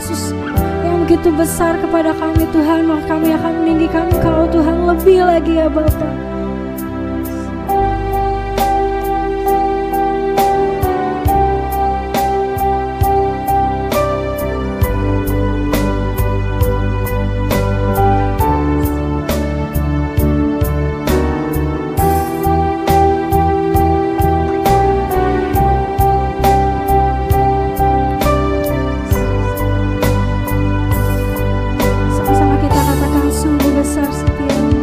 Yesus yang begitu besar kepada kami Tuhan, maka kami akan meninggikan Engkau Tuhan lebih lagi ya Bapa. Sama-sama kita katakan sungguh besar setiamu.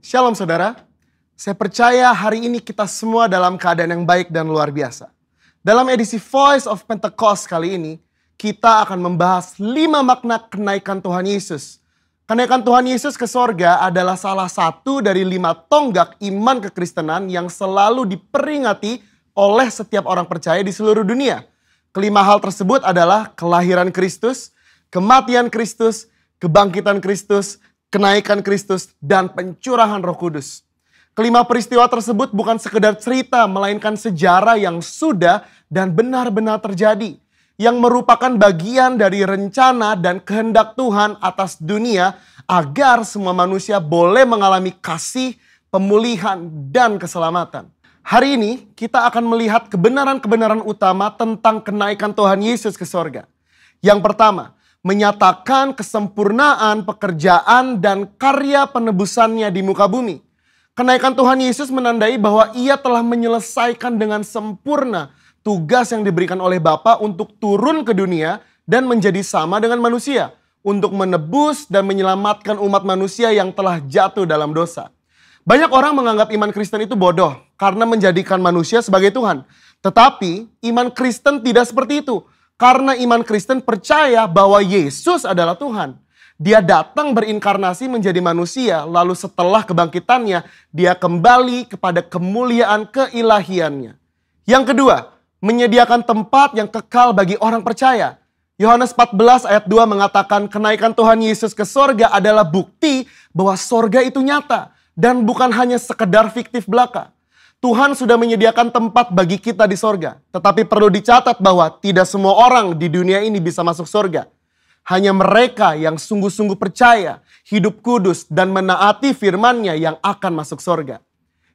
Shalom saudara, saya percaya hari ini kita semua dalam keadaan yang baik dan luar biasa. Dalam edisi Voice of Pentecost kali ini, kita akan membahas 5 makna kenaikan Tuhan Yesus. Kenaikan Tuhan Yesus ke sorga adalah salah satu dari 5 tonggak iman kekristenan yang selalu diperingati oleh setiap orang percaya di seluruh dunia. Kelima hal tersebut adalah kelahiran Kristus, kematian Kristus, kebangkitan Kristus, kenaikan Kristus, dan pencurahan Roh Kudus. Kelima peristiwa tersebut bukan sekedar cerita, melainkan sejarah yang sudah dan benar-benar terjadi, yang merupakan bagian dari rencana dan kehendak Tuhan atas dunia agar semua manusia boleh mengalami kasih, pemulihan, dan keselamatan. Hari ini kita akan melihat kebenaran-kebenaran utama tentang kenaikan Tuhan Yesus ke sorga. Yang pertama, menyatakan kesempurnaan pekerjaan dan karya penebusannya di muka bumi. Kenaikan Tuhan Yesus menandai bahwa ia telah menyelesaikan dengan sempurna tugas yang diberikan oleh Bapa untuk turun ke dunia dan menjadi sama dengan manusia, untuk menebus dan menyelamatkan umat manusia yang telah jatuh dalam dosa. Banyak orang menganggap iman Kristen itu bodoh karena menjadikan manusia sebagai Tuhan. Tetapi iman Kristen tidak seperti itu. Karena iman Kristen percaya bahwa Yesus adalah Tuhan. Dia datang berinkarnasi menjadi manusia, lalu setelah kebangkitannya, dia kembali kepada kemuliaan keilahiannya. Yang kedua, menyediakan tempat yang kekal bagi orang percaya. Yohanes 14 ayat 2 mengatakan kenaikan Tuhan Yesus ke sorga adalah bukti bahwa sorga itu nyata dan bukan hanya sekedar fiktif belaka. Tuhan sudah menyediakan tempat bagi kita di sorga. Tetapi perlu dicatat bahwa tidak semua orang di dunia ini bisa masuk sorga. Hanya mereka yang sungguh-sungguh percaya, hidup kudus, dan menaati firman-Nya yang akan masuk sorga.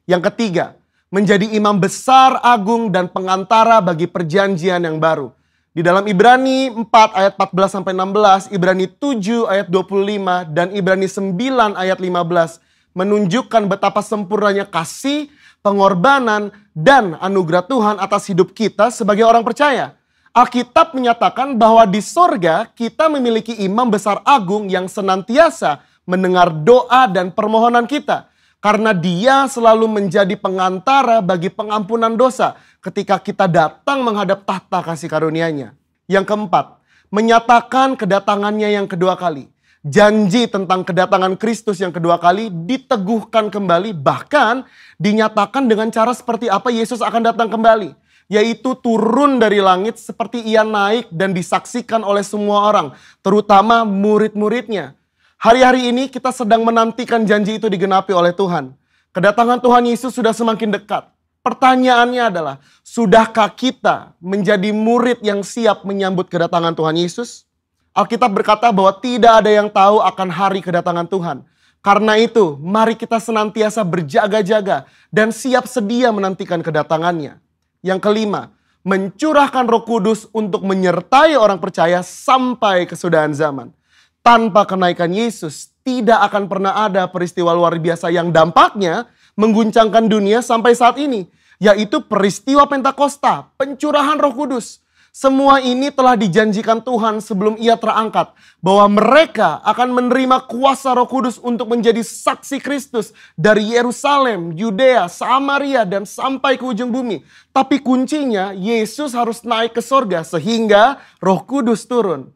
Yang ketiga, menjadi imam besar, agung, dan pengantara bagi perjanjian yang baru. Di dalam Ibrani 4 ayat 14-16, Ibrani 7 ayat 25, dan Ibrani 9 ayat 15 menunjukkan betapa sempurnanya kasih, pengorbanan, dan anugerah Tuhan atas hidup kita sebagai orang percaya. Alkitab menyatakan bahwa di sorga kita memiliki imam besar agung yang senantiasa mendengar doa dan permohonan kita. Karena dia selalu menjadi pengantara bagi pengampunan dosa ketika kita datang menghadap tahta kasih karunia-Nya. Yang keempat, menyatakan kedatangannya yang kedua kali. Janji tentang kedatangan Kristus yang kedua kali diteguhkan kembali, bahkan dinyatakan dengan cara seperti apa Yesus akan datang kembali. Yaitu turun dari langit seperti ia naik dan disaksikan oleh semua orang, terutama murid-muridnya. Hari-hari ini kita sedang menantikan janji itu digenapi oleh Tuhan. Kedatangan Tuhan Yesus sudah semakin dekat. Pertanyaannya adalah, sudahkah kita menjadi murid yang siap menyambut kedatangan Tuhan Yesus? Alkitab berkata bahwa tidak ada yang tahu akan hari kedatangan Tuhan. Karena itu, mari kita senantiasa berjaga-jaga dan siap sedia menantikan kedatangannya. Yang kelima, mencurahkan Roh Kudus untuk menyertai orang percaya sampai kesudahan zaman. Tanpa kenaikan Yesus, tidak akan pernah ada peristiwa luar biasa yang dampaknya mengguncangkan dunia sampai saat ini. Yaitu peristiwa Pentakosta, pencurahan Roh Kudus. Semua ini telah dijanjikan Tuhan sebelum ia terangkat. Bahwa mereka akan menerima kuasa Roh Kudus untuk menjadi saksi Kristus dari Yerusalem, Yudea, Samaria, dan sampai ke ujung bumi. Tapi kuncinya Yesus harus naik ke sorga sehingga Roh Kudus turun.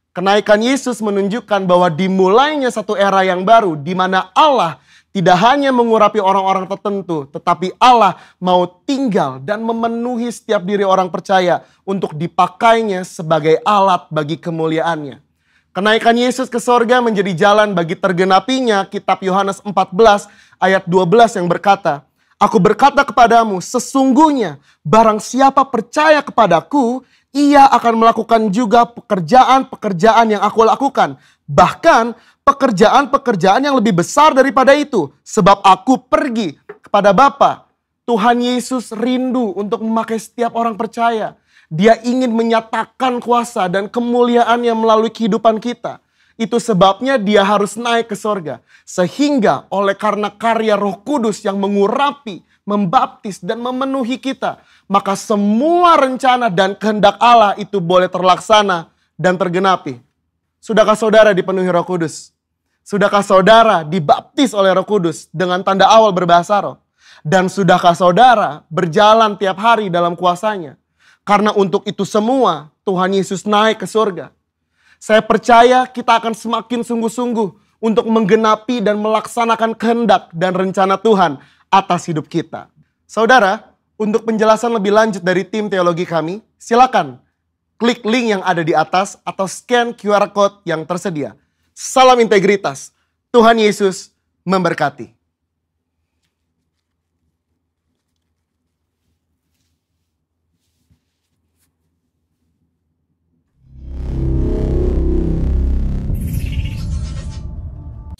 Kenaikan Yesus menunjukkan bahwa dimulainya satu era yang baru di mana Allah tidak hanya mengurapi orang-orang tertentu, tetapi Allah mau tinggal dan memenuhi setiap diri orang percaya untuk dipakainya sebagai alat bagi kemuliaannya. Kenaikan Yesus ke sorga menjadi jalan bagi tergenapinya kitab Yohanes 14 ayat 12 yang berkata, Aku berkata kepadamu, sesungguhnya barang siapa percaya kepadaku, ia akan melakukan juga pekerjaan-pekerjaan yang aku lakukan. Bahkan pekerjaan-pekerjaan yang lebih besar daripada itu. Sebab aku pergi kepada Bapa. Tuhan Yesus rindu untuk memakai setiap orang percaya. Dia ingin menyatakan kuasa dan kemuliaannya melalui kehidupan kita. Itu sebabnya dia harus naik ke sorga. Sehingga oleh karena karya Roh Kudus yang mengurapi, membaptis dan memenuhi kita, maka semua rencana dan kehendak Allah itu boleh terlaksana dan tergenapi. Sudahkah saudara dipenuhi Roh Kudus? Sudahkah saudara dibaptis oleh Roh Kudus dengan tanda awal berbahasa roh? Dan sudahkah saudara berjalan tiap hari dalam kuasanya? Karena untuk itu semua Tuhan Yesus naik ke surga. Saya percaya kita akan semakin sungguh-sungguh untuk menggenapi dan melaksanakan kehendak dan rencana Tuhan atas hidup kita. Saudara, untuk penjelasan lebih lanjut dari tim teologi kami, silakan klik link yang ada di atas atau scan QR Code yang tersedia. Salam integritas. Tuhan Yesus memberkati.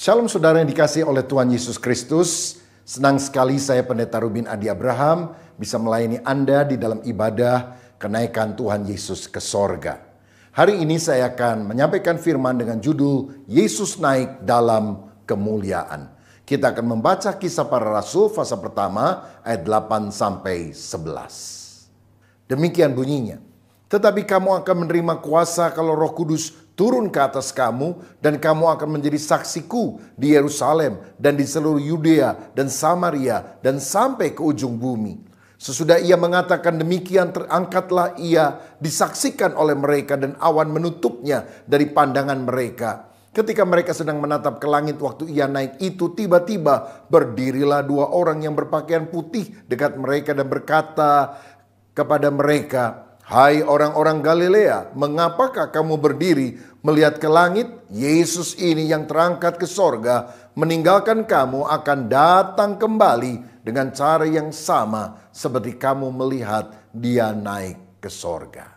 Shalom saudara yang dikasihi oleh Tuhan Yesus Kristus. Senang sekali saya Pendeta Rubin Adi Abraham bisa melayani Anda di dalam ibadah kenaikan Tuhan Yesus ke sorga. Hari ini saya akan menyampaikan firman dengan judul Yesus naik dalam kemuliaan. Kita akan membaca Kisah Para Rasul pasal pertama ayat 8 sampai 11. Demikian bunyinya. Tetapi kamu akan menerima kuasa kalau Roh Kudus turun ke atas kamu, dan kamu akan menjadi saksiku di Yerusalem dan di seluruh Yudea dan Samaria dan sampai ke ujung bumi. Sesudah ia mengatakan demikian, terangkatlah ia disaksikan oleh mereka dan awan menutupnya dari pandangan mereka. Ketika mereka sedang menatap ke langit waktu ia naik itu, tiba-tiba berdirilah dua orang yang berpakaian putih dekat mereka dan berkata kepada mereka, "Hai orang-orang Galilea, mengapakah kamu berdiri melihat ke langit? Yesus ini yang terangkat ke sorga, meninggalkan kamu akan datang kembali dengan cara yang sama seperti kamu melihat dia naik ke sorga."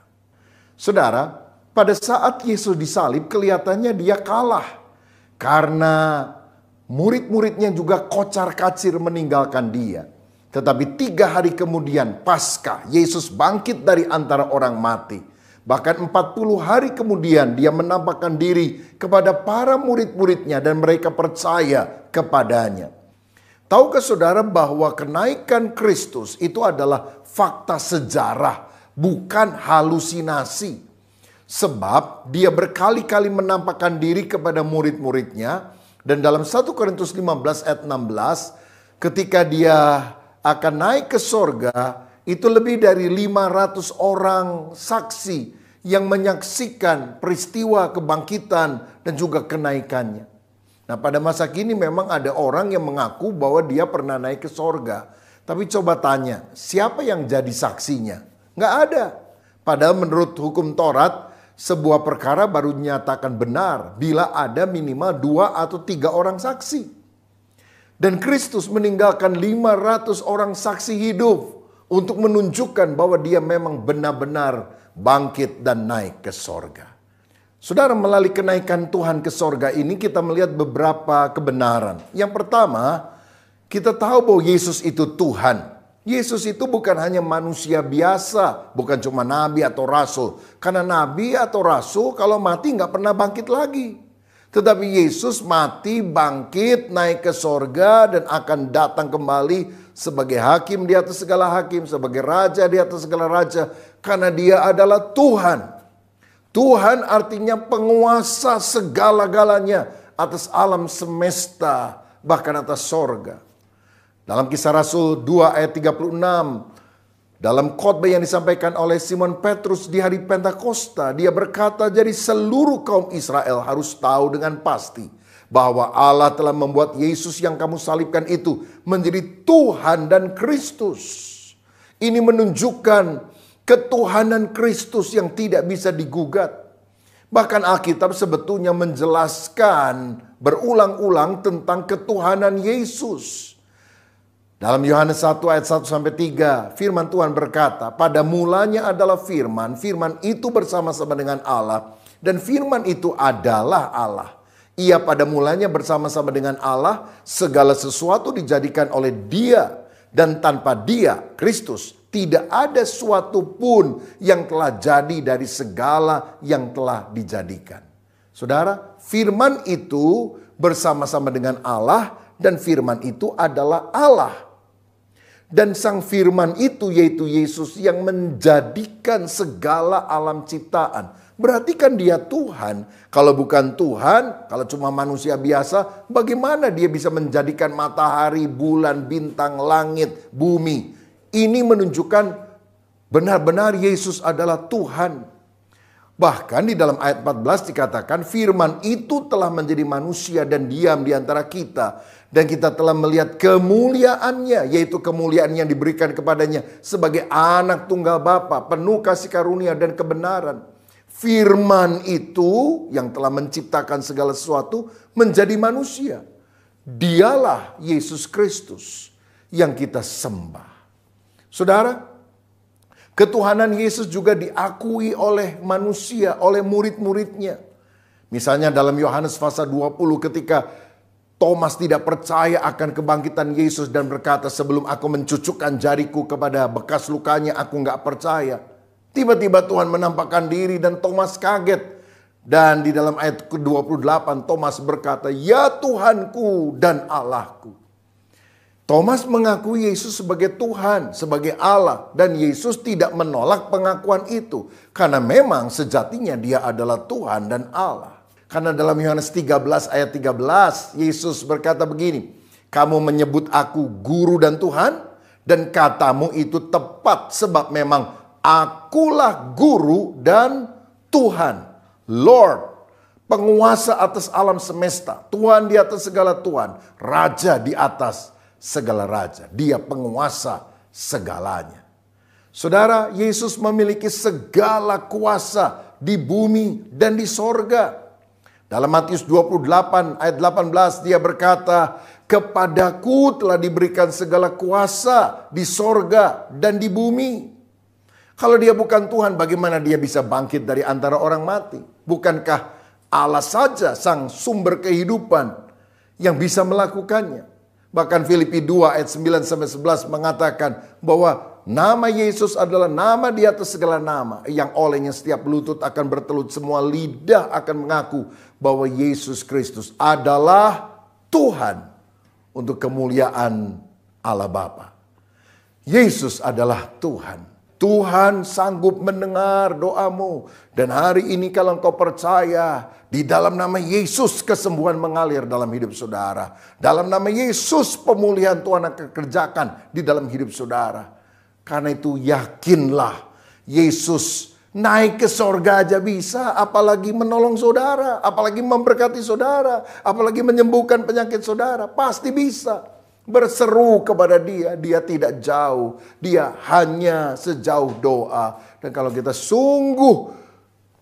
Saudara, pada saat Yesus disalib kelihatannya dia kalah. Karena murid-muridnya juga kocar-kacir meninggalkan dia. Tetapi 3 hari kemudian Paskah, Yesus bangkit dari antara orang mati. Bahkan 40 hari kemudian dia menampakkan diri kepada para murid-muridnya dan mereka percaya kepadanya. Tahukah saudara bahwa kenaikan Kristus itu adalah fakta sejarah, bukan halusinasi. Sebab dia berkali-kali menampakkan diri kepada murid-muridnya. Dan dalam 1 Korintus 15 ayat 16, ketika dia akan naik ke sorga, itu lebih dari 500 orang saksi yang menyaksikan peristiwa kebangkitan dan juga kenaikannya. Nah, pada masa kini memang ada orang yang mengaku bahwa dia pernah naik ke sorga. Tapi coba tanya, siapa yang jadi saksinya? Nggak ada. Padahal menurut hukum Taurat, sebuah perkara baru dinyatakan benar bila ada minimal 2 atau 3 orang saksi. Dan Kristus meninggalkan 500 orang saksi hidup untuk menunjukkan bahwa dia memang benar-benar bangkit dan naik ke sorga. Saudara, melalui kenaikan Tuhan ke sorga ini kita melihat beberapa kebenaran. Yang pertama, kita tahu bahwa Yesus itu Tuhan. Yesus itu bukan hanya manusia biasa, bukan cuma nabi atau rasul. Karena nabi atau rasul kalau mati nggak pernah bangkit lagi. Tetapi Yesus mati, bangkit, naik ke sorga dan akan datang kembali sebagai hakim di atas segala hakim, sebagai raja di atas segala raja. Karena dia adalah Tuhan. Tuhan artinya penguasa segala-galanya atas alam semesta, bahkan atas sorga. Dalam Kisah Rasul 2 ayat 36, dalam khotbah yang disampaikan oleh Simon Petrus di hari Pentakosta, dia berkata, jadi seluruh kaum Israel harus tahu dengan pasti bahwa Allah telah membuat Yesus yang kamu salibkan itu menjadi Tuhan dan Kristus. Ini menunjukkan ketuhanan Kristus yang tidak bisa digugat. Bahkan Alkitab sebetulnya menjelaskan berulang-ulang tentang ketuhanan Yesus. Dalam Yohanes 1 ayat 1-3, firman Tuhan berkata, pada mulanya adalah firman, firman itu bersama-sama dengan Allah, dan firman itu adalah Allah. Ia pada mulanya bersama-sama dengan Allah, segala sesuatu dijadikan oleh Dia, dan tanpa Dia, Kristus, tidak ada suatu pun yang telah jadi dari segala yang telah dijadikan. Saudara, firman itu bersama-sama dengan Allah, dan firman itu adalah Allah. Dan sang firman itu yaitu Yesus yang menjadikan segala alam ciptaan. Berarti kan dia Tuhan. Kalau bukan Tuhan, kalau cuma manusia biasa, bagaimana dia bisa menjadikan matahari, bulan, bintang, langit, bumi? Ini menunjukkan benar-benar Yesus adalah Tuhan. Bahkan di dalam ayat 14 dikatakan firman itu telah menjadi manusia dan diam di antara kita. Dan kita telah melihat kemuliaannya, yaitu kemuliaan yang diberikan kepadanya sebagai anak tunggal Bapa, penuh kasih karunia dan kebenaran. Firman itu yang telah menciptakan segala sesuatu menjadi manusia. Dialah Yesus Kristus yang kita sembah. Saudara, ketuhanan Yesus juga diakui oleh manusia, oleh murid-muridnya. Misalnya dalam Yohanes pasal 20 ketika Thomas tidak percaya akan kebangkitan Yesus dan berkata, sebelum aku mencucukkan jariku kepada bekas lukanya, aku nggak percaya. Tiba-tiba Tuhan menampakkan diri dan Thomas kaget. Dan di dalam ayat ke-28 Thomas berkata, ya Tuhanku dan Allahku. Thomas mengakui Yesus sebagai Tuhan, sebagai Allah. Dan Yesus tidak menolak pengakuan itu. Karena memang sejatinya dia adalah Tuhan dan Allah. Karena dalam Yohanes 13 ayat 13 Yesus berkata begini, kamu menyebut aku guru dan Tuhan, dan katamu itu tepat sebab memang akulah guru dan Tuhan, Lord, penguasa atas alam semesta, Tuhan di atas segala Tuhan, Raja di atas segala Raja. Dia penguasa segalanya. Saudara, Yesus memiliki segala kuasa di bumi dan di sorga. Dalam Matius 28 ayat 18 dia berkata, kepadaku telah diberikan segala kuasa di sorga dan di bumi. Kalau dia bukan Tuhan, bagaimana dia bisa bangkit dari antara orang mati? Bukankah Allah saja sang sumber kehidupan yang bisa melakukannya? Bahkan Filipi 2 ayat 9-11 mengatakan bahwa nama Yesus adalah nama di atas segala nama, yang olehnya setiap lutut akan bertelut, semua lidah akan mengaku bahwa Yesus Kristus adalah Tuhan untuk kemuliaan Allah Bapa. Yesus adalah Tuhan. Tuhan sanggup mendengar doamu. Dan hari ini kalau engkau percaya, di dalam nama Yesus kesembuhan mengalir dalam hidup saudara. Dalam nama Yesus pemulihan Tuhan akan kerjakan di dalam hidup saudara. Karena itu yakinlah, Yesus naik ke sorga aja bisa, apalagi menolong saudara, apalagi memberkati saudara, apalagi menyembuhkan penyakit saudara, pasti bisa. Berseru kepada dia, dia tidak jauh, dia hanya sejauh doa. Dan kalau kita sungguh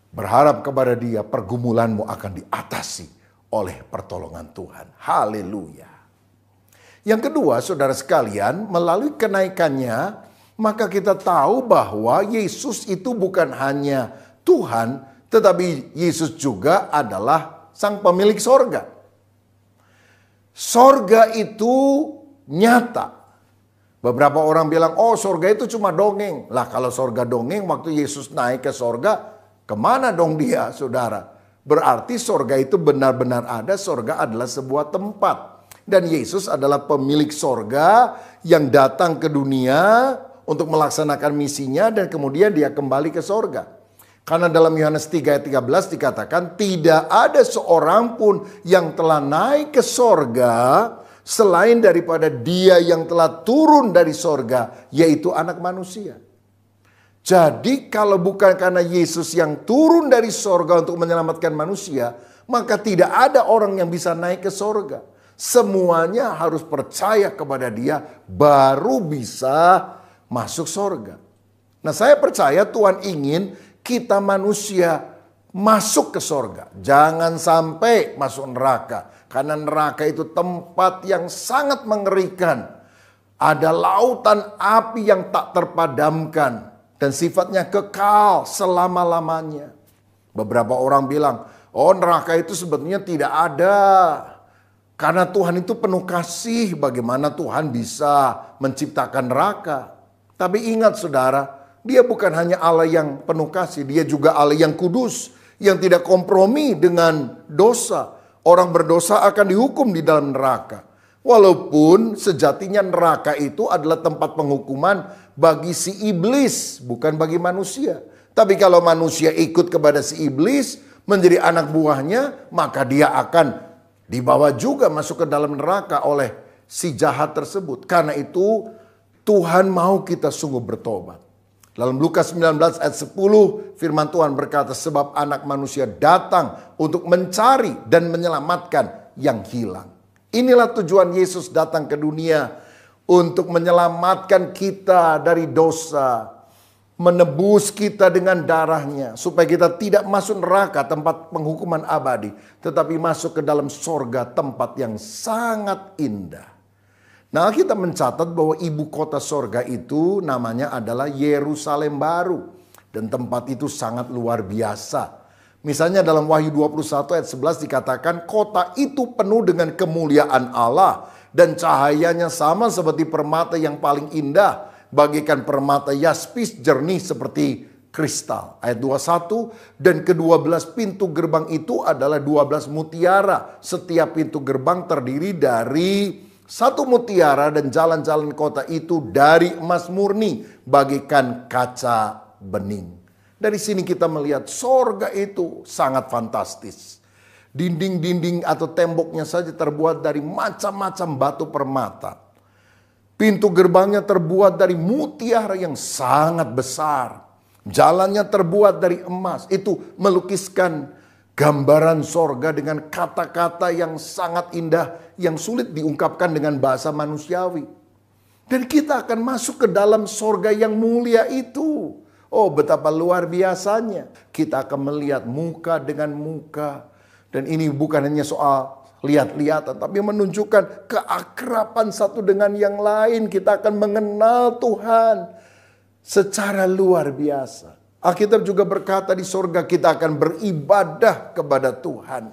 berharap kepada dia, pergumulanmu akan diatasi oleh pertolongan Tuhan. Haleluya. Yang kedua, saudara sekalian, melalui kenaikannya, maka kita tahu bahwa Yesus itu bukan hanya Tuhan, tetapi Yesus juga adalah sang pemilik sorga. Sorga itu nyata. Beberapa orang bilang, oh sorga itu cuma dongeng. Lah kalau sorga dongeng, waktu Yesus naik ke sorga, kemana dong dia, saudara? Berarti sorga itu benar-benar ada, sorga adalah sebuah tempat. Dan Yesus adalah pemilik sorga yang datang ke dunia untuk melaksanakan misinya dan kemudian dia kembali ke sorga. Karena dalam Yohanes 3 ayat 13 dikatakan tidak ada seorang pun yang telah naik ke sorga selain daripada dia yang telah turun dari sorga, yaitu anak manusia. Jadi kalau bukan karena Yesus yang turun dari sorga untuk menyelamatkan manusia, maka tidak ada orang yang bisa naik ke sorga. Semuanya harus percaya kepada dia baru bisa masuk sorga. Nah saya percaya Tuhan ingin kita manusia masuk ke sorga. Jangan sampai masuk neraka. Karena neraka itu tempat yang sangat mengerikan. Ada lautan api yang tak terpadamkan. Dan sifatnya kekal selama-lamanya. Beberapa orang bilang, oh neraka itu sebetulnya tidak ada. Karena Tuhan itu penuh kasih. Bagaimana Tuhan bisa menciptakan neraka? Tapi ingat saudara, dia bukan hanya Allah yang penuh kasih, dia juga Allah yang kudus, yang tidak kompromi dengan dosa. Orang berdosa akan dihukum di dalam neraka. Walaupun sejatinya neraka itu adalah tempat penghukuman bagi si iblis, bukan bagi manusia. Tapi kalau manusia ikut kepada si iblis, menjadi anak buahnya, maka dia akan dibawa juga masuk ke dalam neraka oleh si jahat tersebut. Karena itu Tuhan mau kita sungguh bertobat. Dalam Lukas 19 ayat 10 firman Tuhan berkata, sebab anak manusia datang untuk mencari dan menyelamatkan yang hilang. Inilah tujuan Yesus datang ke dunia, untuk menyelamatkan kita dari dosa, menebus kita dengan darahnya, supaya kita tidak masuk neraka, tempat penghukuman abadi, tetapi masuk ke dalam sorga, tempat yang sangat indah. Nah, kita mencatat bahwa ibu kota sorga itu namanya adalah Yerusalem Baru. Dan tempat itu sangat luar biasa. Misalnya dalam Wahyu 21 ayat 11 dikatakan, kota itu penuh dengan kemuliaan Allah. Dan cahayanya sama seperti permata yang paling indah, bagaikan permata yaspis jernih seperti kristal. Ayat 21, dan ke-12 pintu gerbang itu adalah 12 mutiara. Setiap pintu gerbang terdiri dari satu mutiara, dan jalan-jalan kota itu dari emas murni, bagaikan kaca bening. Dari sini kita melihat sorga itu sangat fantastis. Dinding-dinding atau temboknya saja terbuat dari macam-macam batu permata. Pintu gerbangnya terbuat dari mutiara yang sangat besar. Jalannya terbuat dari emas. Itu melukiskan gambaran sorga dengan kata-kata yang sangat indah, yang sulit diungkapkan dengan bahasa manusiawi. Dan kita akan masuk ke dalam sorga yang mulia itu. Oh, betapa luar biasanya. Kita akan melihat muka dengan muka. Dan ini bukan hanya soal lihat-lihatan, tapi menunjukkan keakraban satu dengan yang lain. Kita akan mengenal Tuhan secara luar biasa. Alkitab juga berkata di sorga kita akan beribadah kepada Tuhan.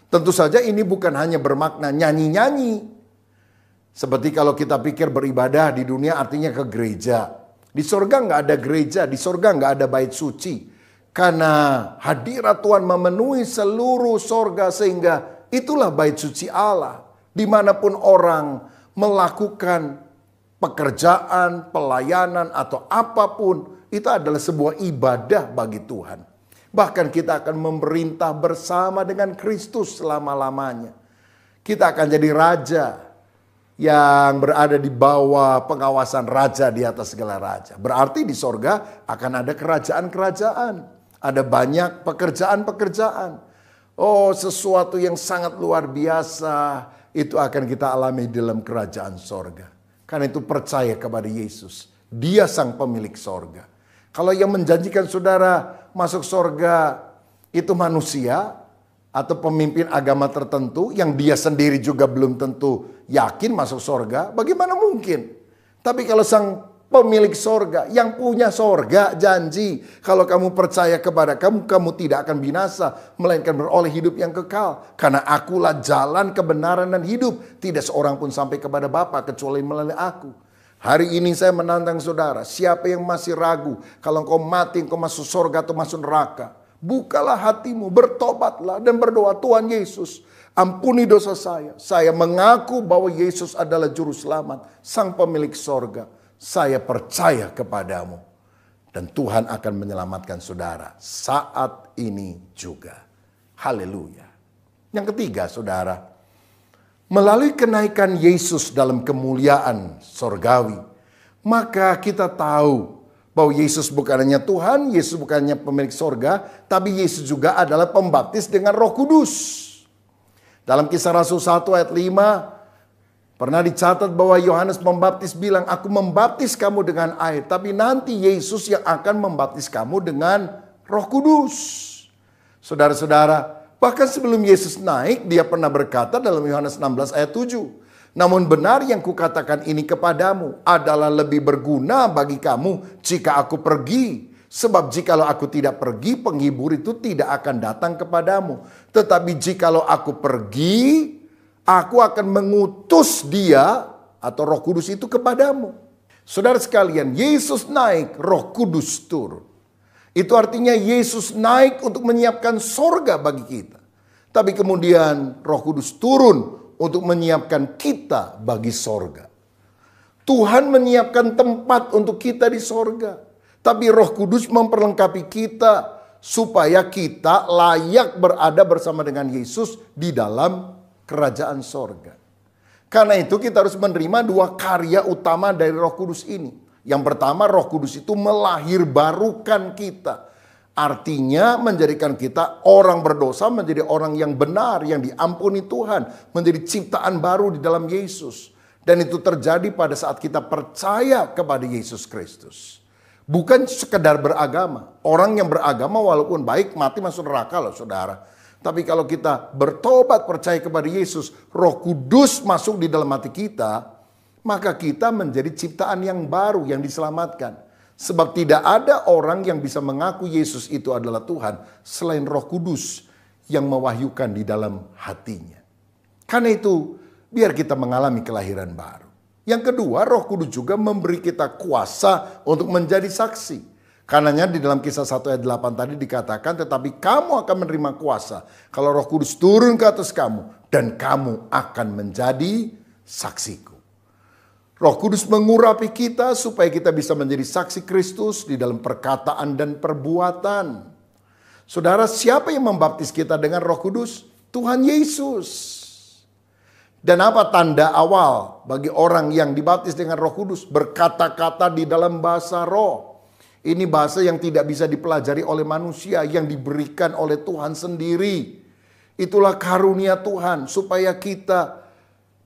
Tentu saja ini bukan hanya bermakna nyanyi-nyanyi. Seperti kalau kita pikir beribadah di dunia artinya ke gereja. Di sorga nggak ada gereja, di sorga nggak ada bait suci. Karena hadirat Tuhan memenuhi seluruh sorga, sehingga itulah bait suci Allah. Dimanapun orang melakukan pekerjaan, pelayanan, atau apapun, itu adalah sebuah ibadah bagi Tuhan. Bahkan kita akan memerintah bersama dengan Kristus selama-lamanya. Kita akan jadi raja yang berada di bawah pengawasan raja di atas segala raja. Berarti di sorga akan ada kerajaan-kerajaan. Ada banyak pekerjaan-pekerjaan. Oh, sesuatu yang sangat luar biasa itu akan kita alami dalam kerajaan sorga. Karena itu percaya kepada Yesus. Dia sang pemilik sorga. Kalau yang menjanjikan saudara masuk sorga itu manusia, atau pemimpin agama tertentu yang dia sendiri juga belum tentu yakin masuk sorga, bagaimana mungkin? Tapi kalau sang pemilik sorga yang punya sorga janji, kalau kamu percaya kepada kamu, kamu tidak akan binasa, melainkan beroleh hidup yang kekal. Karena akulah jalan, kebenaran, dan hidup. Tidak seorang pun sampai kepada Bapa kecuali melalui aku. Hari ini saya menantang saudara, siapa yang masih ragu, kalau engkau mati, engkau masuk sorga atau masuk neraka, bukalah hatimu, bertobatlah dan berdoa, Tuhan Yesus, ampuni dosa saya. Saya mengaku bahwa Yesus adalah juru selamat, sang pemilik sorga. Saya percaya kepadamu. Dan Tuhan akan menyelamatkan saudara saat ini juga. Haleluya. Yang ketiga saudara, melalui kenaikan Yesus dalam kemuliaan sorgawi, maka kita tahu bahwa Yesus bukan hanya Tuhan, Yesus bukan hanya pemilik sorga, tapi Yesus juga adalah pembaptis dengan Roh Kudus. Dalam Kisah Rasul 1 ayat 5, pernah dicatat bahwa Yohanes Pembaptis bilang, aku membaptis kamu dengan air, tapi nanti Yesus yang akan membaptis kamu dengan Roh Kudus. Saudara-saudara, bahkan sebelum Yesus naik, dia pernah berkata dalam Yohanes 16 ayat 7, namun benar yang kukatakan ini kepadamu adalah lebih berguna bagi kamu jika aku pergi. Sebab jikalau aku tidak pergi, penghibur itu tidak akan datang kepadamu. Tetapi jikalau aku pergi, aku akan mengutus dia atau Roh Kudus itu kepadamu. Saudara sekalian, Yesus naik, Roh Kudus turun. Itu artinya Yesus naik untuk menyiapkan sorga bagi kita. Tapi kemudian Roh Kudus turun untuk menyiapkan kita bagi sorga. Tuhan menyiapkan tempat untuk kita di sorga. Tapi Roh Kudus memperlengkapi kita supaya kita layak berada bersama dengan Yesus di dalam kerajaan sorga. Karena itu kita harus menerima dua karya utama dari Roh Kudus ini. Yang pertama, Roh Kudus itu melahirbarukan kita. Artinya menjadikan kita orang berdosa menjadi orang yang benar, yang diampuni Tuhan, menjadi ciptaan baru di dalam Yesus. Dan itu terjadi pada saat kita percaya kepada Yesus Kristus. Bukan sekedar beragama. Orang yang beragama walaupun baik mati masuk neraka loh saudara. Tapi kalau kita bertobat percaya kepada Yesus, Roh Kudus masuk di dalam hati kita, maka kita menjadi ciptaan yang baru yang diselamatkan. Sebab tidak ada orang yang bisa mengaku Yesus itu adalah Tuhan selain Roh Kudus yang mewahyukan di dalam hatinya. Karena itu biar kita mengalami kelahiran baru. Yang kedua, Roh Kudus juga memberi kita kuasa untuk menjadi saksi. Karenanya di dalam Kisah 1 ayat 8 tadi dikatakan, tetapi kamu akan menerima kuasa kalau Roh Kudus turun ke atas kamu dan kamu akan menjadi saksiku. Roh Kudus mengurapi kita supaya kita bisa menjadi saksi Kristus di dalam perkataan dan perbuatan. Saudara, siapa yang membaptis kita dengan Roh Kudus? Tuhan Yesus. Dan apa tanda awal bagi orang yang dibaptis dengan Roh Kudus? Berkata-kata di dalam bahasa roh. Ini bahasa yang tidak bisa dipelajari oleh manusia, yang diberikan oleh Tuhan sendiri. Itulah karunia Tuhan supaya kita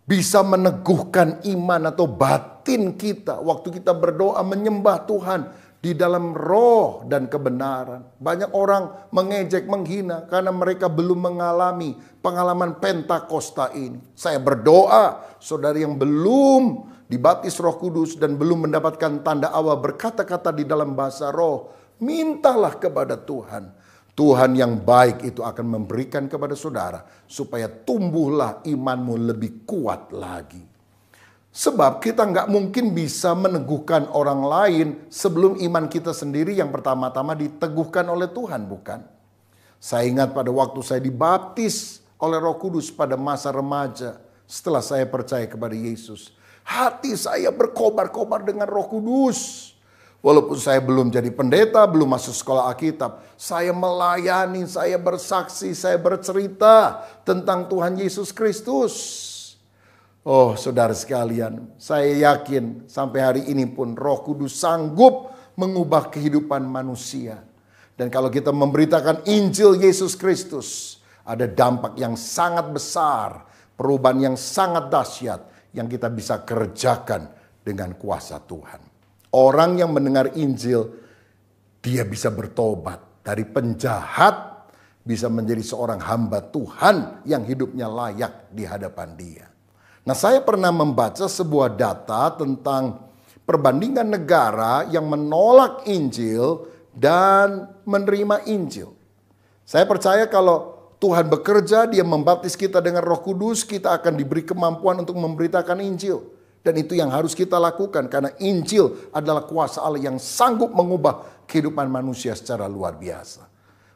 bisa meneguhkan iman atau batin kita waktu kita berdoa menyembah Tuhan di dalam roh dan kebenaran. Banyak orang mengejek, menghina karena mereka belum mengalami pengalaman Pentakosta ini. Saya berdoa, saudara yang belum dibaptis Roh Kudus dan belum mendapatkan tanda awal berkata-kata di dalam bahasa roh, mintalah kepada Tuhan. Tuhan yang baik itu akan memberikan kepada saudara supaya tumbuhlah imanmu lebih kuat lagi. Sebab kita nggak mungkin bisa meneguhkan orang lain sebelum iman kita sendiri yang pertama-tama diteguhkan oleh Tuhan, bukan? Saya ingat pada waktu saya dibaptis oleh Roh Kudus pada masa remaja setelah saya percaya kepada Yesus. Hati saya berkobar-kobar dengan Roh Kudus. Walaupun saya belum jadi pendeta, belum masuk sekolah Alkitab, saya melayani, saya bersaksi, saya bercerita tentang Tuhan Yesus Kristus. Oh saudara sekalian, saya yakin sampai hari ini pun Roh Kudus sanggup mengubah kehidupan manusia. Dan kalau kita memberitakan Injil Yesus Kristus, ada dampak yang sangat besar, perubahan yang sangat dahsyat yang kita bisa kerjakan dengan kuasa Tuhan. Orang yang mendengar Injil, dia bisa bertobat dari penjahat, bisa menjadi seorang hamba Tuhan yang hidupnya layak di hadapan Dia. Nah, saya pernah membaca sebuah data tentang perbandingan negara yang menolak Injil dan menerima Injil. Saya percaya kalau Tuhan bekerja, Dia membaptis kita dengan Roh Kudus, kita akan diberi kemampuan untuk memberitakan Injil. Dan itu yang harus kita lakukan karena Injil adalah kuasa Allah yang sanggup mengubah kehidupan manusia secara luar biasa.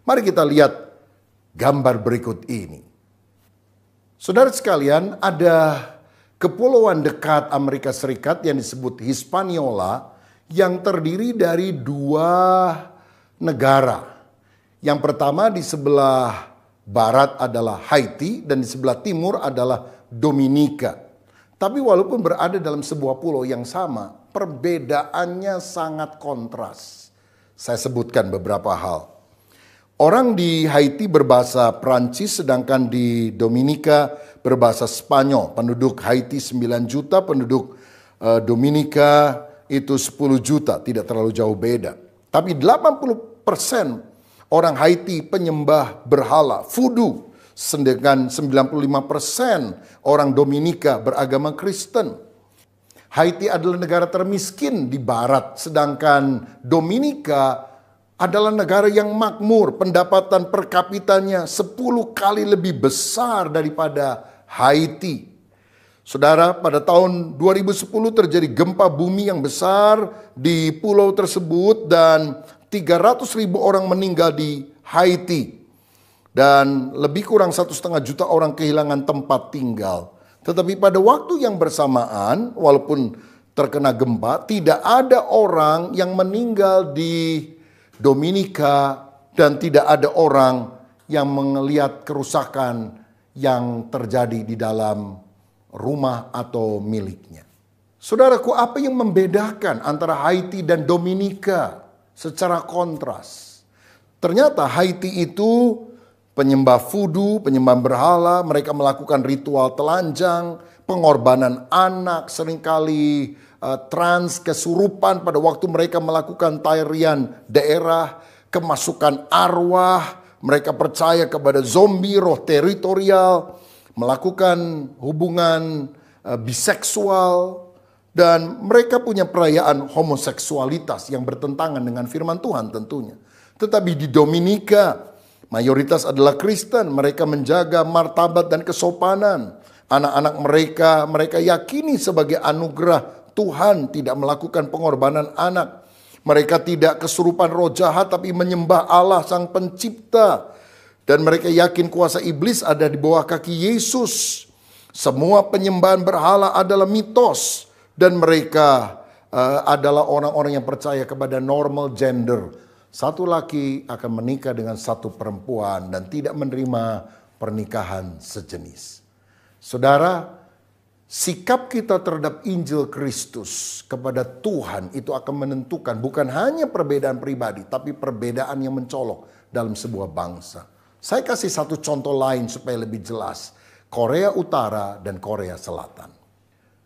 Mari kita lihat gambar berikut ini. Saudara sekalian, ada kepulauan dekat Amerika Serikat yang disebut Hispaniola yang terdiri dari dua negara. Yang pertama di sebelah barat adalah Haiti dan di sebelah timur adalah Dominika. Tapi walaupun berada dalam sebuah pulau yang sama, perbedaannya sangat kontras. Saya sebutkan beberapa hal. Orang di Haiti berbahasa Prancis, sedangkan di Dominika berbahasa Spanyol. Penduduk Haiti 9 juta, penduduk Dominika itu 10 juta, tidak terlalu jauh beda. Tapi 80% orang Haiti penyembah berhala, voodoo. Sedangkan 95% orang Dominika beragama Kristen. Haiti adalah negara termiskin di barat, sedangkan Dominika adalah negara yang makmur. Pendapatan per kapitanya 10 kali lebih besar daripada Haiti. Saudara, pada tahun 2010 terjadi gempa bumi yang besar di pulau tersebut dan 300.000 orang meninggal di Haiti. Dan lebih kurang 1,5 juta orang kehilangan tempat tinggal. Tetapi pada waktu yang bersamaan, walaupun terkena gempa, tidak ada orang yang meninggal di Dominika dan tidak ada orang yang melihat kerusakan yang terjadi di dalam rumah atau miliknya. Saudaraku, apa yang membedakan antara Haiti dan Dominika secara kontras? Ternyata Haiti itu penyembah voodoo, penyembah berhala, mereka melakukan ritual telanjang, pengorbanan anak, seringkali trans, kesurupan pada waktu mereka melakukan tarian daerah, kemasukan arwah, mereka percaya kepada zombie, roh teritorial, melakukan hubungan biseksual, dan mereka punya perayaan homoseksualitas yang bertentangan dengan firman Tuhan tentunya. Tetapi di Dominika, mayoritas adalah Kristen, mereka menjaga martabat dan kesopanan. Anak-anak mereka yakini sebagai anugerah Tuhan tidak melakukan pengorbanan anak. Mereka tidak kesurupan roh jahat tapi menyembah Allah Sang Pencipta. Dan mereka yakin kuasa iblis ada di bawah kaki Yesus. Semua penyembahan berhala adalah mitos. Dan mereka adalah orang-orang yang percaya kepada normal gender. Satu laki akan menikah dengan satu perempuan dan tidak menerima pernikahan sejenis. Saudara, sikap kita terhadap Injil Kristus kepada Tuhan itu akan menentukan bukan hanya perbedaan pribadi, tapi perbedaan yang mencolok dalam sebuah bangsa. Saya kasih satu contoh lain supaya lebih jelas. Korea Utara dan Korea Selatan.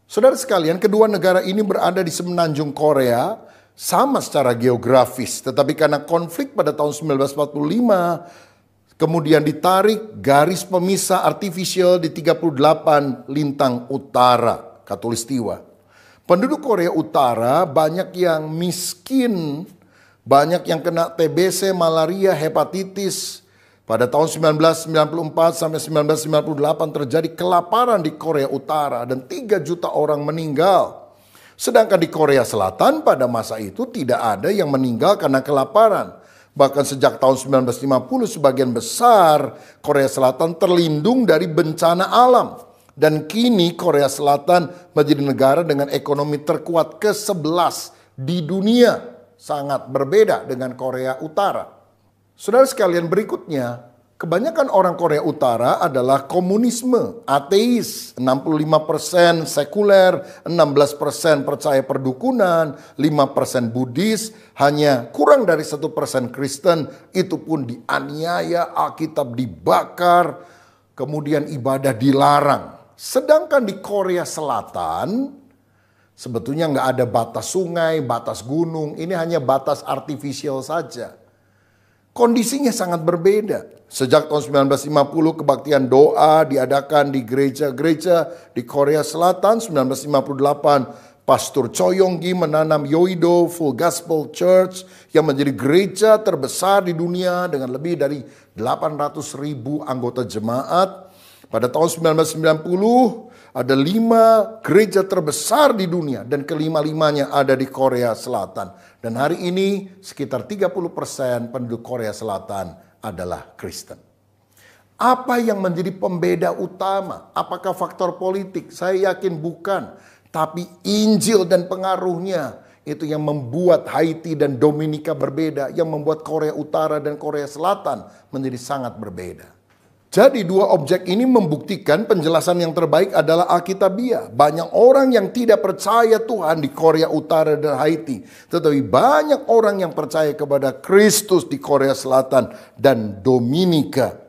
Saudara sekalian, kedua negara ini berada di semenanjung Korea, sama secara geografis. Tetapi karena konflik pada tahun 1945, kemudian ditarik garis pemisah artifisial di 38 lintang utara Khatulistiwa. Penduduk Korea Utara banyak yang miskin, banyak yang kena TBC, malaria, hepatitis. Pada tahun 1994 sampai 1998 terjadi kelaparan di Korea Utara dan 3 juta orang meninggal. Sedangkan di Korea Selatan pada masa itu tidak ada yang meninggal karena kelaparan. Bahkan sejak tahun 1950 sebagian besar Korea Selatan terlindung dari bencana alam. Dan kini Korea Selatan menjadi negara dengan ekonomi terkuat ke-11 di dunia. Sangat berbeda dengan Korea Utara. Saudara sekalian, berikutnya, kebanyakan orang Korea Utara adalah komunisme, ateis, 65% sekuler, 16% percaya perdukunan, 5% Buddhis, hanya kurang dari 1% Kristen, itu pun dianiaya, Alkitab dibakar, kemudian ibadah dilarang. Sedangkan di Korea Selatan, sebetulnya nggak ada batas sungai, batas gunung, ini hanya batas artifisial saja. Kondisinya sangat berbeda. Sejak tahun 1950 kebaktian doa diadakan di gereja-gereja di Korea Selatan. 1958 Pastor Choi Yong-gi menanam Yoido Full Gospel Church yang menjadi gereja terbesar di dunia dengan lebih dari 800.000 anggota jemaat. Pada tahun 1990 ada 5 gereja terbesar di dunia dan kelima-limanya ada di Korea Selatan. Dan hari ini sekitar 30% penduduk Korea Selatan adalah Kristen. Apa yang menjadi pembeda utama? Apakah faktor politik? Saya yakin bukan. Tapi Injil dan pengaruhnya itu yang membuat Haiti dan Dominika berbeda. Yang membuat Korea Utara dan Korea Selatan menjadi sangat berbeda. Jadi dua objek ini membuktikan penjelasan yang terbaik adalah Alkitabiah. Banyak orang yang tidak percaya Tuhan di Korea Utara dan Haiti. Tetapi banyak orang yang percaya kepada Kristus di Korea Selatan dan Dominika.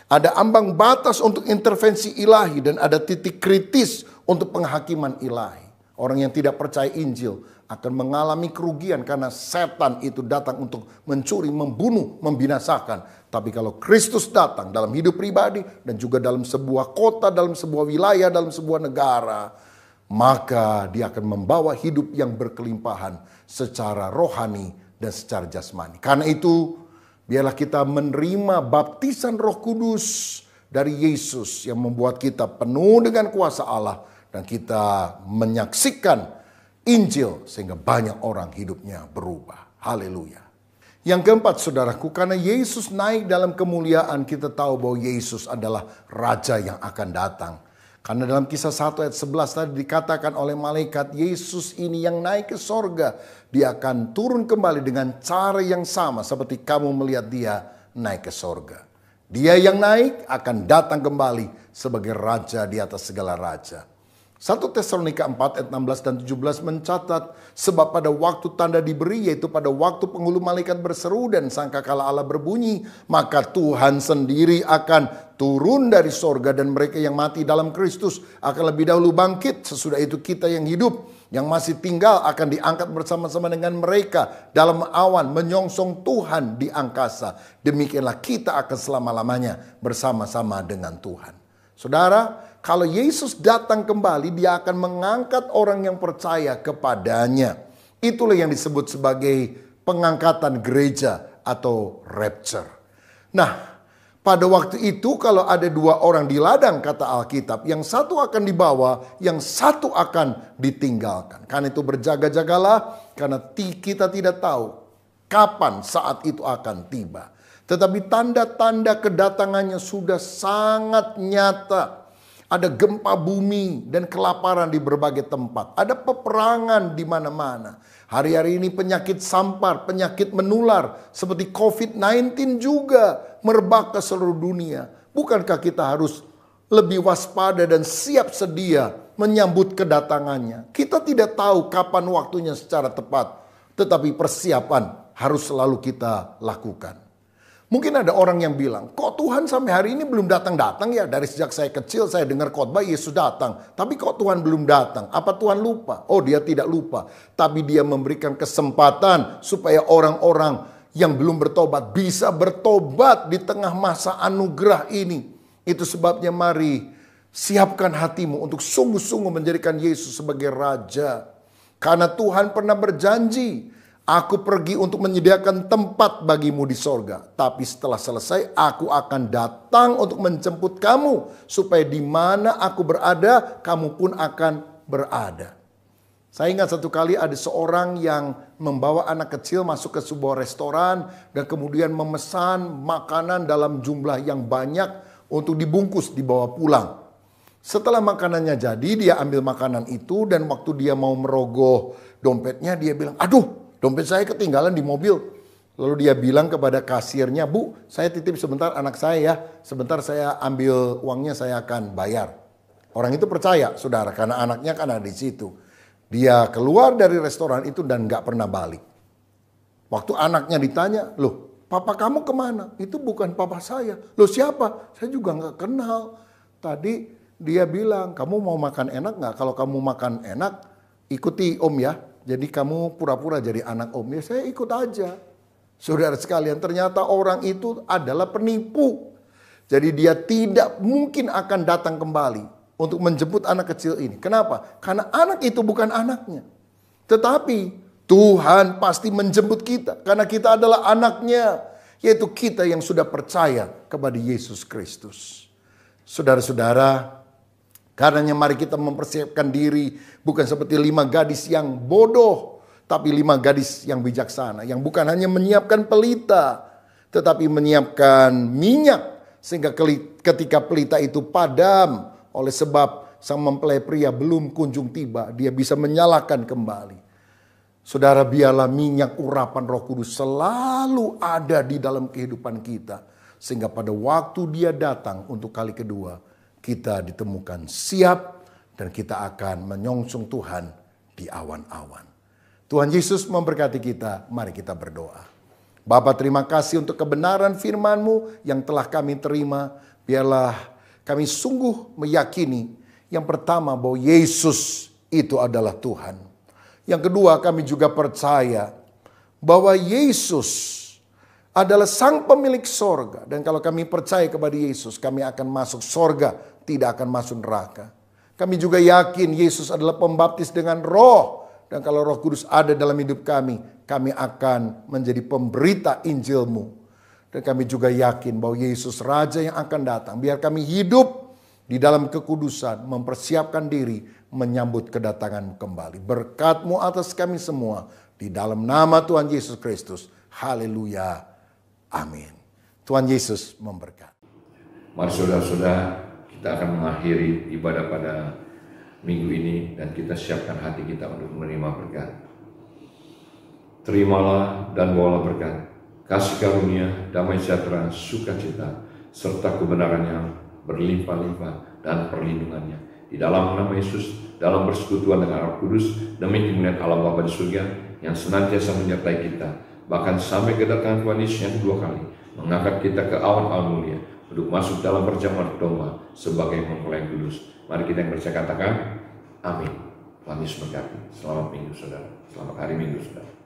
Ada ambang batas untuk intervensi ilahi dan ada titik kritis untuk penghakiman ilahi. Orang yang tidak percaya Injil akan mengalami kerugian karena setan itu datang untuk mencuri, membunuh, membinasakan. Tapi kalau Kristus datang dalam hidup pribadi dan juga dalam sebuah kota, dalam sebuah wilayah, dalam sebuah negara, maka dia akan membawa hidup yang berkelimpahan secara rohani dan secara jasmani. Karena itu, biarlah kita menerima baptisan Roh Kudus dari Yesus yang membuat kita penuh dengan kuasa Allah dan kita menyaksikan Injil sehingga banyak orang hidupnya berubah. Haleluya. Yang keempat, saudaraku, karena Yesus naik dalam kemuliaan, kita tahu bahwa Yesus adalah Raja yang akan datang. Karena dalam Kisah 1 ayat 11 tadi dikatakan oleh malaikat, Yesus ini yang naik ke sorga. Dia akan turun kembali dengan cara yang sama seperti kamu melihat dia naik ke sorga. Dia yang naik akan datang kembali sebagai raja di atas segala raja. 1 Tesalonika 4 ayat 16 dan 17 mencatat, sebab pada waktu tanda diberi, yaitu pada waktu penghulu malaikat berseru dan sangkakala Allah berbunyi, maka Tuhan sendiri akan turun dari sorga dan mereka yang mati dalam Kristus akan lebih dahulu bangkit. Sesudah itu kita yang hidup, yang masih tinggal akan diangkat bersama-sama dengan mereka dalam awan menyongsong Tuhan di angkasa. Demikianlah kita akan selama-lamanya bersama-sama dengan Tuhan. Saudara, kalau Yesus datang kembali, dia akan mengangkat orang yang percaya kepadanya. Itulah yang disebut sebagai pengangkatan gereja atau rapture. Nah, pada waktu itu kalau ada dua orang di ladang, kata Alkitab, yang satu akan dibawa, yang satu akan ditinggalkan. Karena itu berjaga-jagalah, karena kita tidak tahu kapan saat itu akan tiba. Tetapi tanda-tanda kedatangannya sudah sangat nyata. Ada gempa bumi dan kelaparan di berbagai tempat. Ada peperangan di mana-mana. Hari-hari ini penyakit sampar, penyakit menular seperti COVID-19 juga merebak ke seluruh dunia. Bukankah kita harus lebih waspada dan siap sedia menyambut kedatangannya? Kita tidak tahu kapan waktunya secara tepat, tetapi persiapan harus selalu kita lakukan. Mungkin ada orang yang bilang, kok Tuhan sampai hari ini belum datang-datang ya? Dari sejak saya kecil saya dengar khotbah Yesus datang. Tapi kok Tuhan belum datang? Apa Tuhan lupa? Oh, dia tidak lupa. Tapi dia memberikan kesempatan supaya orang-orang yang belum bertobat bisa bertobat di tengah masa anugerah ini. Itu sebabnya mari siapkan hatimu untuk sungguh-sungguh menjadikan Yesus sebagai Raja. Karena Tuhan pernah berjanji, aku pergi untuk menyediakan tempat bagimu di sorga. Tapi setelah selesai, aku akan datang untuk menjemput kamu. Supaya di mana aku berada, kamu pun akan berada. Saya ingat satu kali ada seorang yang membawa anak kecil masuk ke sebuah restoran. Dan kemudian memesan makanan dalam jumlah yang banyak untuk dibungkus dibawa pulang. Setelah makanannya jadi, dia ambil makanan itu. Dan waktu dia mau merogoh dompetnya, dia bilang, aduh, dompet saya ketinggalan di mobil. Lalu dia bilang kepada kasirnya, Bu, saya titip sebentar anak saya ya. Sebentar saya ambil uangnya, saya akan bayar. Orang itu percaya, saudara, karena anaknya kan ada di situ. Dia keluar dari restoran itu dan gak pernah balik. Waktu anaknya ditanya, loh, papa kamu kemana? Itu bukan papa saya. Loh, siapa? Saya juga gak kenal. Tadi dia bilang, kamu mau makan enak gak? Kalau kamu makan enak, ikuti om ya. Jadi kamu pura-pura jadi anak om. Ya saya ikut aja. Saudara sekalian, ternyata orang itu adalah penipu. Jadi dia tidak mungkin akan datang kembali untuk menjemput anak kecil ini. Kenapa? Karena anak itu bukan anaknya. Tetapi Tuhan pasti menjemput kita. Karena kita adalah anaknya. Yaitu kita yang sudah percaya kepada Yesus Kristus. Saudara-saudara, karenanya mari kita mempersiapkan diri bukan seperti 5 gadis yang bodoh, tapi 5 gadis yang bijaksana. Yang bukan hanya menyiapkan pelita, tetapi menyiapkan minyak. Sehingga ketika pelita itu padam oleh sebab sang mempelai pria belum kunjung tiba, dia bisa menyalakan kembali. Saudara, biarlah minyak urapan Roh Kudus selalu ada di dalam kehidupan kita. Sehingga pada waktu dia datang untuk kali kedua, kita ditemukan siap dan kita akan menyongsong Tuhan di awan-awan. Tuhan Yesus memberkati kita, mari kita berdoa. Bapa, terima kasih untuk kebenaran firman-Mu yang telah kami terima. Biarlah kami sungguh meyakini yang pertama bahwa Yesus itu adalah Tuhan. Yang kedua, kami juga percaya bahwa Yesus adalah sang pemilik sorga. Dan kalau kami percaya kepada Yesus, kami akan masuk sorga, tidak akan masuk neraka. Kami juga yakin Yesus adalah pembaptis dengan Roh. Dan kalau Roh Kudus ada dalam hidup kami akan menjadi pemberita Injil-Mu. Dan kami juga yakin bahwa Yesus Raja yang akan datang. Biar kami hidup di dalam kekudusan, mempersiapkan diri, menyambut kedatangan kembali. Berkat-Mu atas kami semua, di dalam nama Tuhan Yesus Kristus. Haleluya. Amin. Tuhan Yesus memberkati. Mari saudara-saudara, kita kita akan mengakhiri ibadah pada minggu ini dan kita siapkan hati kita untuk menerima berkat. Terimalah dan bawalah berkat, kasih karunia, damai sejahtera, sukacita, serta kebenaran yang berlimpah-limpah dan perlindungannya. Di dalam nama Yesus, dalam persekutuan dengan Roh Kudus, demi kemuliaan Allah Bapa di surga yang senantiasa menyertai kita, bahkan sampai kedatangan Tuhan Yesus yang kedua kali, mengangkat kita ke awan-awan mulia, untuk masuk dalam perjamuan domba sebagai mempelai kudus. Mari kita yang percaya katakan, amin. Tuhan Yesus memberkati. Selamat minggu saudara. Selamat hari minggu saudara.